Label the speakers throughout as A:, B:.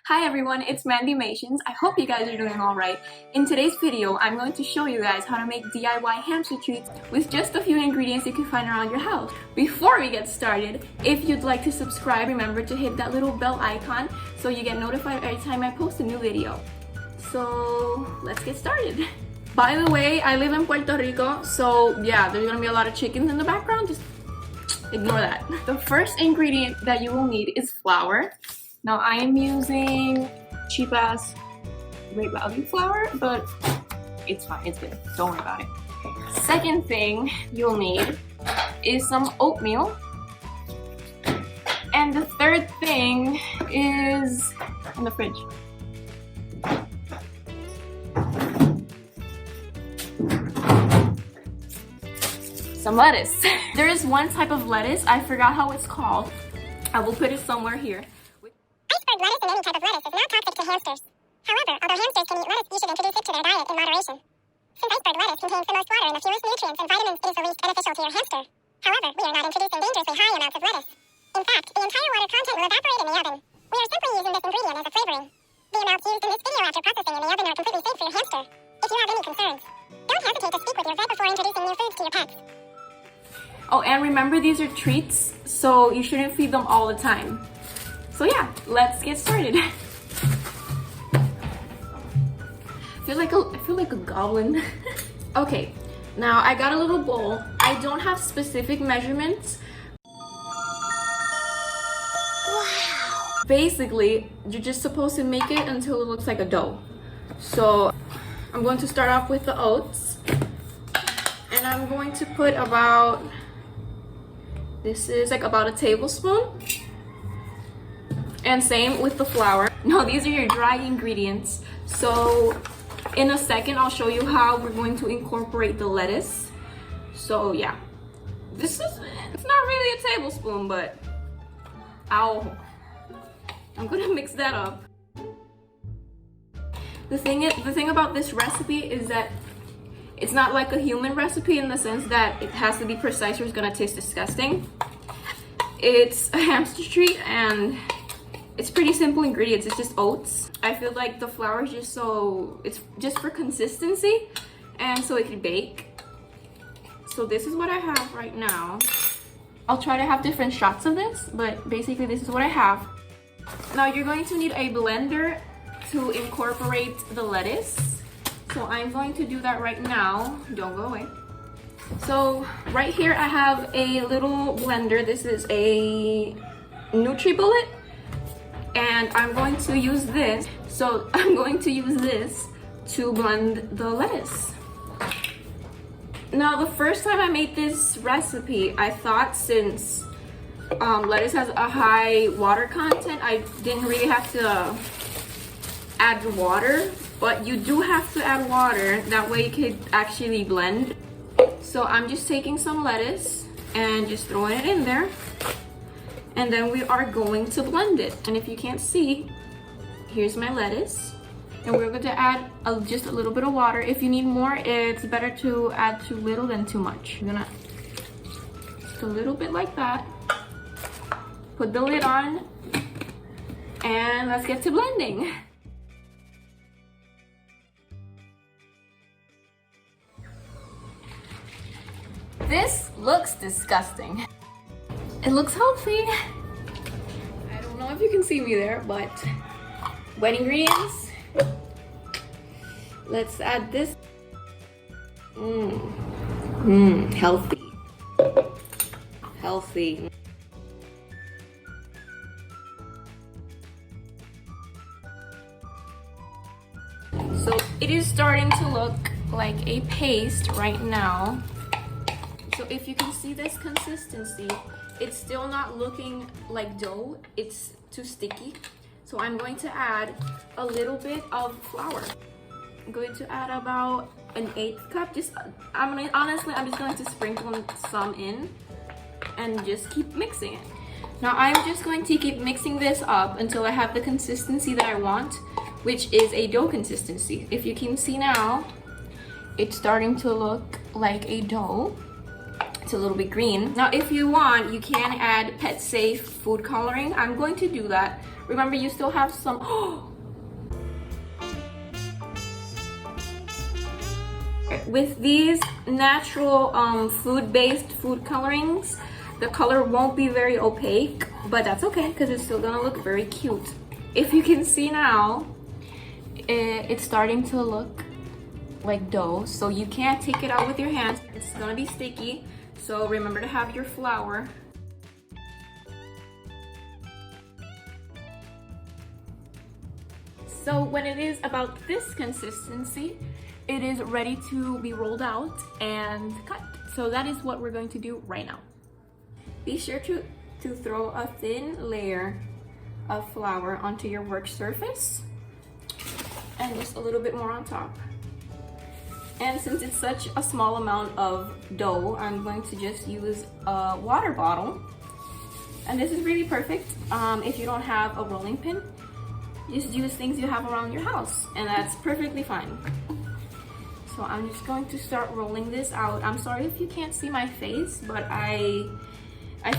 A: Hi everyone, it's Mandymations. I hope you guys are doing alright. In today's video, I'm going to show you guys how to make DIY hamster treats with just a few ingredients you can find around your house. Before we get started, if you'd like to subscribe, remember to hit that little bell icon so you get notified every time I post a new video. So let's get started. By the way, I live in Puerto Rico, so yeah, there's gonna be a lot of chickens in the background. Just ignore that. The first ingredient that you will need is flour. Now I am using cheap ass Great Value flour, but it's fine, it's good. Don't worry about it. Second thing you'll need is some oatmeal. And the third thing is in the fridge. Some lettuce. There is one type of lettuce, I forgot how it's called. I will put it somewhere here.
B: Iceberg lettuce and any type of lettuce is not toxic to hamsters. However, although hamsters can eat lettuce, you should introduce it to their diet in moderation. Since iceberg lettuce contains the most water and the fewest nutrients and vitamins, it is the least beneficial to your hamster. However, we are not introducing dangerously high amounts of lettuce. In fact, the entire water content will evaporate in the oven. We are simply using this ingredient as a flavoring. The amounts used in this video after processing in the oven are completely safe for your hamster. If you have any concerns, don't hesitate to speak with your vet before introducing new foods to your pets.
A: Oh, and remember these are treats, so you shouldn't feed them all the time. So yeah, let's get started. I feel like a goblin. Okay, now I got a little bowl. I don't have specific measurements. Wow. Basically, you're just supposed to make it until it looks like a dough. So I'm going to start off with the oats. And I'm going to put about, this is like about a tablespoon. And same with the flour. Now these are your dry ingredients. So in a second, I'll show you how we're going to incorporate the lettuce. So yeah, it's not really a tablespoon, but I'm gonna mix that up. The thing about this recipe is that it's not like a human recipe in the sense that it has to be precise or it's gonna taste disgusting. It's a hamster treat and it's pretty simple ingredients. It's just oats. I feel like the flour is it's just for consistency and so it can bake. So this is what I have right now. I'll try to have different shots of this, but basically this is what I have. Now you're going to need a blender to incorporate the lettuce. So I'm going to do that right now. Don't go away. So right here I have a little blender. This is a NutriBullet. And I'm going to use this. So I'm going to use this to blend the lettuce. Now the first time I made this recipe, I thought since lettuce has a high water content, I didn't really have to add water, but you do have to add water. That way it could actually blend. So I'm just taking some lettuce and just throwing it in there. And then we are going to blend it. And if you can't see, here's my lettuce. And we're going to add just a little bit of water. If you need more, it's better to add too little than too much. I'm gonna just a little bit like that. Put the lid on. And let's get to blending. This looks disgusting. It looks healthy. I don't know if you can see me there, but wet ingredients. Let's add this. Healthy. Healthy. So it is starting to look like a paste right now. So if you can see this consistency, it's still not looking like dough, it's too sticky. So I'm going to add a little bit of flour. I'm going to add about an 1/8 cup. Honestly, I'm just going to sprinkle some in and just keep mixing it. Now I'm just going to keep mixing this up until I have the consistency that I want, which is a dough consistency. If you can see now, it's starting to look like a dough. It's a little bit green. Now, if you want, you can add pet safe food coloring. I'm going to do that, Remember, you still have some with these natural food-based food colorings, the color won't be very opaque, but that's okay because it's still gonna look very cute. If you can see now, it's starting to look like dough, so you can't take it out with your hands. It's gonna be sticky, so remember to have your flour. So when it is about this consistency, it is ready to be rolled out and cut. So that is what we're going to do right now. Be sure to throw a thin layer of flour onto your work surface and just a little bit more on top. And since it's such a small amount of dough, I'm going to just use a water bottle. And this is really perfect if you don't have a rolling pin. Just use things you have around your house, and that's perfectly fine. So I'm just going to start rolling this out. I'm sorry if you can't see my face, but I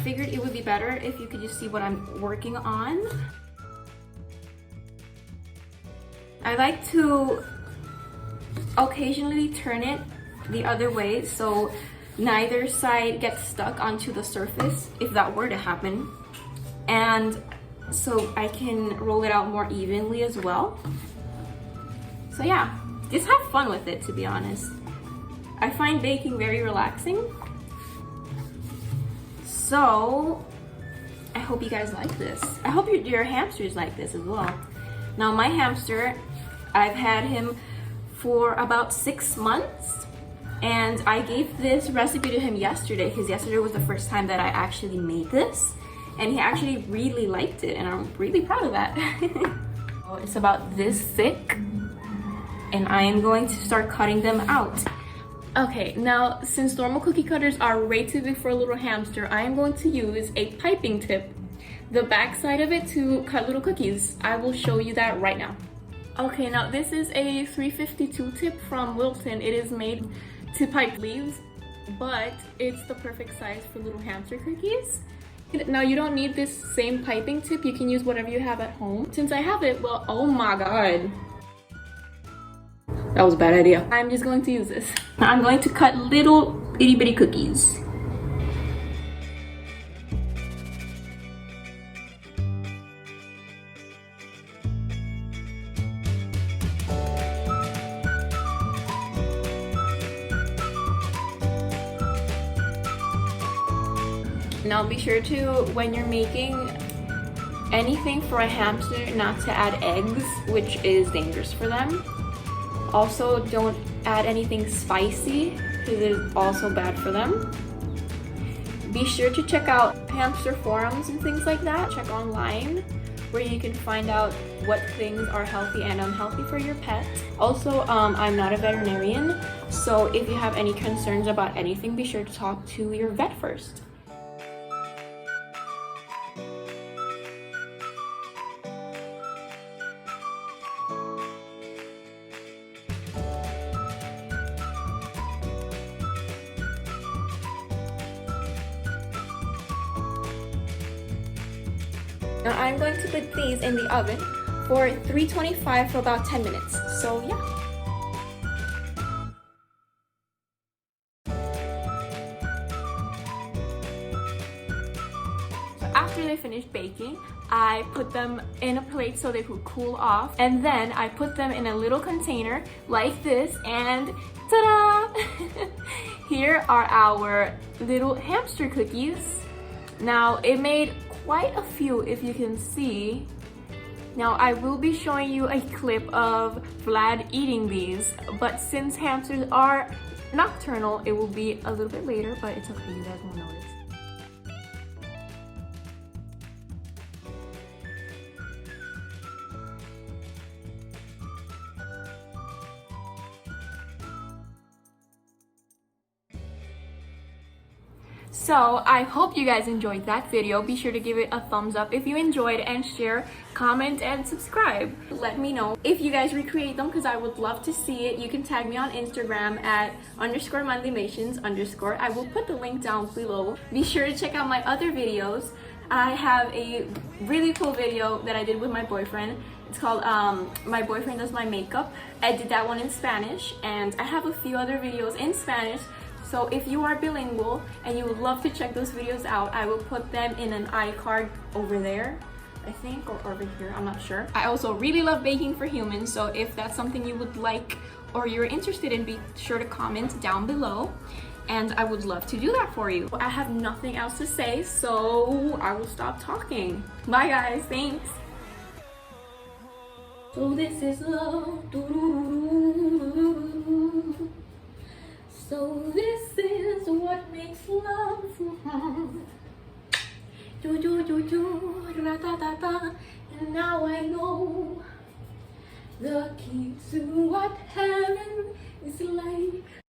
A: figured it would be better if you could just see what I'm working on. I like to occasionally turn it the other way so neither side gets stuck onto the surface if that were to happen, and so I can roll it out more evenly as well. So yeah, just have fun with it, to be honest. I find baking very relaxing. So I hope you guys like this. I hope your hamsters like this as well. Now my hamster, I've had him for about 6 months, and I gave this recipe to him yesterday because yesterday was the first time that I actually made this, and he actually really liked it, and I'm really proud of that. It's about this thick, and I am going to start cutting them out. Okay, now since normal cookie cutters are way too big for a little hamster, I am going to use a piping tip, the back side of it, to cut little cookies. I will show you that right now. Okay, now this is a 352 tip from Wilton. It is made to pipe leaves, but it's the perfect size for little hamster cookies. Now you don't need this same piping tip, you can use whatever you have at home. Since I have it, well, oh my god. That was a bad idea. I'm just going to use this. I'm going to cut little itty bitty cookies. Now be sure to, when you're making anything for a hamster, not to add eggs, which is dangerous for them. Also, don't add anything spicy because it is also bad for them. Be sure to check out hamster forums and things like that. Check online where you can find out what things are healthy and unhealthy for your pet. Also, I'm not a veterinarian, so if you have any concerns about anything, be sure to talk to your vet first. Now I'm going to put these in the oven for 325 for about 10 minutes. So yeah. So after they finished baking, I put them in a plate so they could cool off. And then I put them in a little container like this, and ta-da! Here are our little hamster cookies. Now it made quite a few, if you can see. Now I will be showing you a clip of Vlad eating these, but since hamsters are nocturnal, it will be a little bit later, but it's okay, you guys won't notice. So I hope you guys enjoyed that video. Be sure to give it a thumbs up if you enjoyed, and share, comment, and subscribe. Let me know if you guys recreate them because I would love to see it. You can tag me on Instagram at _Mandymations_. I will put the link down below. Be sure to check out my other videos I have a really cool video that I did with my boyfriend. It's called My Boyfriend Does My Makeup. I did that one in Spanish, and I have a few other videos in Spanish. So if you are bilingual and you would love to check those videos out, I will put them in an iCard over there, I think, or over here, I'm not sure. I also really love baking for humans, so if that's something you would like or you're interested in, be sure to comment down below, and I would love to do that for you. I have nothing else to say, so I will stop talking. Bye guys, thanks. So this is love. So this is what makes love. Do do do do, da da da da. And now I know the key to what heaven is like.